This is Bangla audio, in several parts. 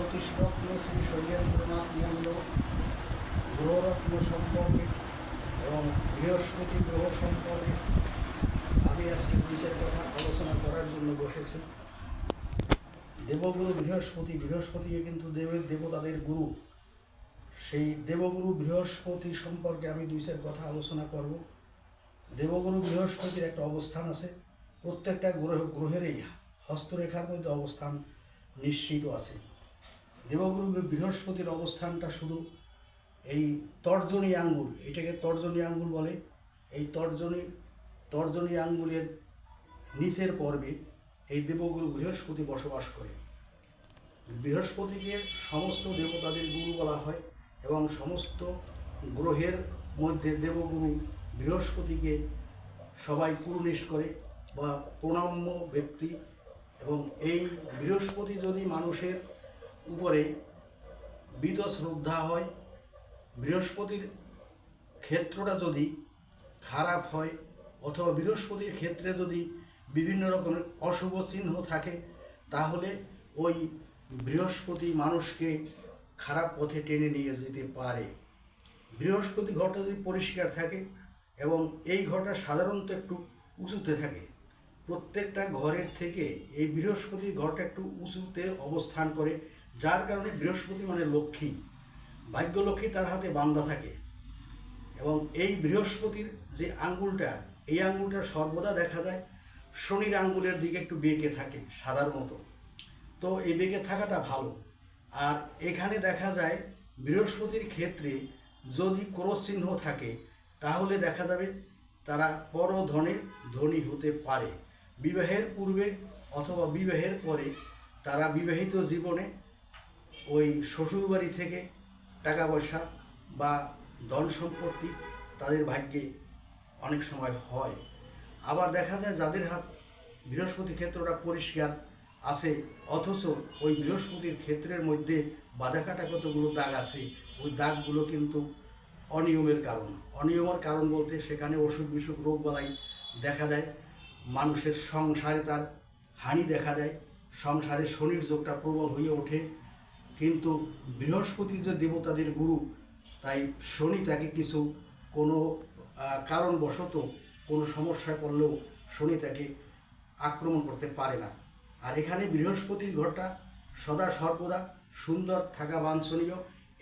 জ্যোতিষরত্ন শ্রী শৈলেন্দ্রনাথ মন্ড গ্রহরত্ন সম্পর্কে এবং বৃহস্পতি গ্রহ সম্পর্কে আমি আজকে নিজের কথা আলোচনা করার জন্য বসেছি। দেবগুরু বৃহস্পতি, বৃহস্পতিকে কিন্তু দেবতাদের গুরু। সেই দেবগুরু বৃহস্পতি সম্পর্কে আমি দুই চার কথা আলোচনা করব। দেবগুরু বৃহস্পতির একটা অবস্থান আছে, প্রত্যেকটা গ্রহেরই হস্তরেখার মধ্যে অবস্থান নিশ্চিত আছে। দেবগুরু বৃহস্পতির অবস্থানটা শুধু এই তর্জনী আঙ্গুল, এটাকে তর্জনী আঙ্গুল বলে। এই তর্জনী আঙ্গুলের নিচের পর্বে এই দেবগুরু বৃহস্পতি বসবাস করে। বৃহস্পতিকে সমস্ত দেবতাদের গুরু বলা হয় এবং সমস্ত গ্রহের মধ্যে দেবগুরু বৃহস্পতিকে সবাই কুরুনিশ করে বা প্রণম্য ব্যক্তি। এবং এই বৃহস্পতি যদি মানুষের উপরে বিত শ্রদ্ধা হয়, বৃহস্পতির ক্ষেত্রটা যদি খারাপ হয় অথবা বৃহস্পতির ক্ষেত্রে যদি বিভিন্ন রকমের অশুভ চিহ্ন থাকে, তাহলে ওই বৃহস্পতি মানুষকে খারাপ পথে টেনে নিয়ে যেতে পারে। বৃহস্পতি ঘরটা যদি পরিষ্কার থাকে এবং এই ঘরটা সাধারণত একটু উঁচুতে থাকে, প্রত্যেকটা ঘরের থেকে এই বৃহস্পতির ঘরটা একটু উঁচুতে অবস্থান করে, যার কারণে বৃহস্পতি মানে লক্ষ্মী, ভাগ্যলক্ষ্মী তার হাতে বাঁধা থাকে। এবং এই বৃহস্পতির যে আঙ্গুলটা, এই আঙ্গুলটা সর্বদা দেখা যায় শনির আঙ্গুলের দিকে একটু বেঁকে থাকে সাধারণত। তো এই বেঁকে থাকাটা ভালো। আর এখানে দেখা যায় বৃহস্পতির ক্ষেত্রে যদি ক্রস চিহ্ন থাকে, তাহলে দেখা যাবে তারা পরধনে ধনী হতে পারে। বিবাহের পূর্বে অথবা বিবাহের পরে তারা বিবাহিত জীবনে ওই শ্বশুরবাড়ি থেকে টাকা পয়সা বা ধন সম্পত্তি তাদের ভাগ্যে অনেক সময় হয়। আবার দেখা যায় যাদের হাত বৃহস্পতি ক্ষেত্রটা পরিষ্কার আছে, অথচ ওই বৃহস্পতির ক্ষেত্রের মধ্যে বাঁধাকাটা কতগুলো দাগ আছে, ওই দাগগুলো কিন্তু অনিয়মের কারণ। অনিয়মের কারণ বলতে সেখানে অসুখ বিসুখ রোগ বালাই দেখা দেয়, মানুষের সংসারে তার হানি দেখা দেয়, সংসারে শনির যোগটা প্রবল হয়ে ওঠে। কিন্তু বৃহস্পতি যে দেবতাদের গুরু, তাই শনি তাকে কিছু কোনো কারণবশত কোনো সমস্যায় পড়লেও শনি তাকে আক্রমণ করতে পারে না। আর এখানে বৃহস্পতির ঘরটা সদা সর্বদা সুন্দর থাকা বাঞ্ছনীয়।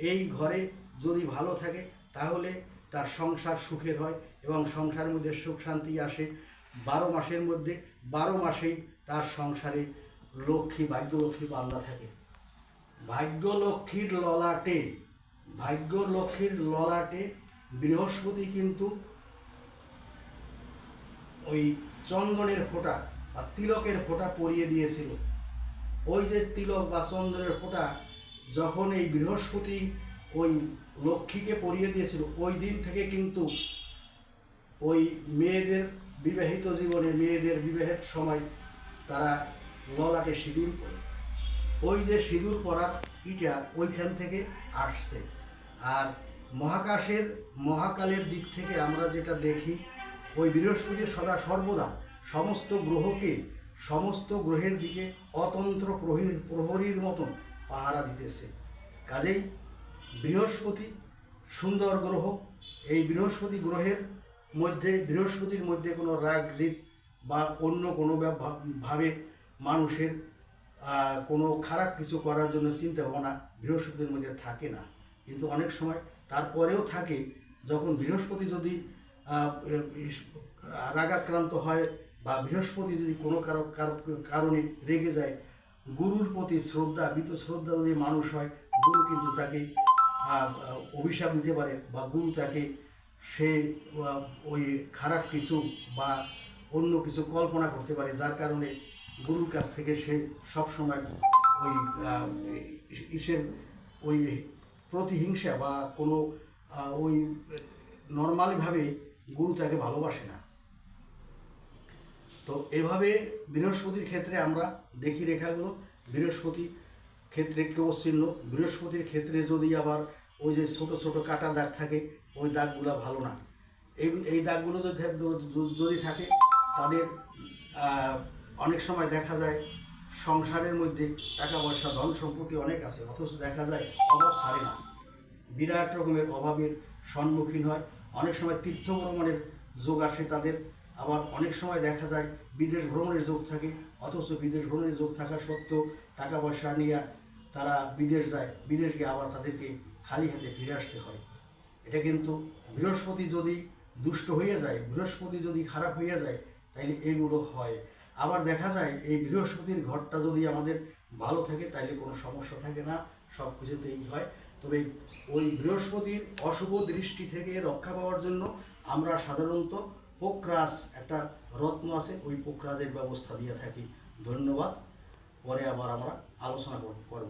এই ঘরে যদি ভালো থাকে তাহলে তার সংসার সুখের হয় এবং সংসারের মধ্যে সুখ শান্তি আসে। 12 মাসের মধ্যে 12 মাসেই তার সংসারে লক্ষ্মী, ভাগ্যলক্ষ্মী বাঁধা থাকে। ভাগ্যলক্ষ্মীর ললাটে বৃহস্পতি কিন্তু ওই চন্দনের ফোঁটা বা তিলকের ফোঁটা পরিয়ে দিয়েছিল। ওই যে তিলক বা চন্দনের ফোঁটা যখন এই বৃহস্পতি ওই লক্ষ্মীকে পরিয়ে দিয়েছিল, ওই দিন থেকে কিন্তু ওই মেয়েদের বিবাহিত জীবনে, মেয়েদের বিবাহের সময় তারা ললাটে সিঁদুর পরে। ওই যে সিঁদুর পরার ইটা ওইখান থেকে আসছে। আর মহাকালের দিক থেকে আমরা যেটা দেখি, ওই বৃহস্পতি সদা সর্বদা সমস্ত গ্রহের দিকে অতন্ত্র প্রহরীর মতন পাহারা দিতেছে। কাজেই বৃহস্পতি সুন্দর গ্রহ। এই বৃহস্পতির মধ্যে কোনো রাগ জিদ বা অন্য কোনো ভাবে মানুষের কোনো খারাপ কিছু করার জন্য চিন্তা ভাবনা বৃহস্পতির মধ্যে থাকে না। কিন্তু অনেক সময় তারপরেও থাকে, যখন বৃহস্পতি যদি রাগাক্রান্ত হয় বা বৃহস্পতি যদি কোনো কারণে রেগে যায়, গুরুর প্রতি বিত শ্রদ্ধা যদি মানুষ হয়, গুরু কিন্তু তাকে অভিশাপ দিতে পারে বা গুরু তাকে সে ওই খারাপ কিছু বা অন্য কিছু কল্পনা করতে পারে, যার কারণে গুরুর কাছ থেকে সে সবসময় ওই ওই প্রতিহিংসা বা কোনো ওই নর্মালভাবে গুরু তাকে ভালোবাসে না। তো এভাবে বৃহস্পতির ক্ষেত্রে আমরা দেখি রেখাগুলো। বৃহস্পতি ক্ষেত্রে কেউ চিহ্ন, বৃহস্পতির ক্ষেত্রে যদি আবার ওই যে ছোট ছোট কাটা দাগ থাকে, ওই দাগগুলো ভালো না। এই দাগগুলো যদি থাকে, তাদের অনেক সময় দেখা যায় সংসারের মধ্যে টাকা পয়সা ধন সম্পত্তি অনেক আছে, অথচ দেখা যায় অভাব ছাড়ে না, বিরাট রকমের অভাবের সম্মুখীন হয়। অনেক সময় তীর্থ ভ্রমণের যোগ আসে তাদের, আবার অনেক সময় দেখা যায় বিদেশ ভ্রমণের যোগ থাকে, অথচ বিদেশ ভ্রমণের যোগ থাকা সত্ত্বেও টাকা পয়সা নিয়ে তারা বিদেশ যায়, বিদেশ গিয়ে আবার তাদেরকে খালি হাতে ফিরে আসতে হয়। এটা কিন্তু বৃহস্পতি যদি দুষ্ট হয়ে যায়, বৃহস্পতি যদি খারাপ হয়ে যায়, তাইলে এগুলো হয়। আবার দেখা যায় এই বৃহস্পতির ঘরটা যদি আমাদের ভালো থাকে তাইলে কোনো সমস্যা থাকে না, সব কিছুতেই হয়। তবে ওই বৃহস্পতির অশুভ দৃষ্টি থেকে রক্ষা পাওয়ার জন্য আমরা সাধারণত পোকরাজ, একটা রত্ন আছে, ওই পোকরাজের ব্যবস্থা দিয়ে থাকি। ধন্যবাদ। পরে আবার আমরা আলোচনা করব।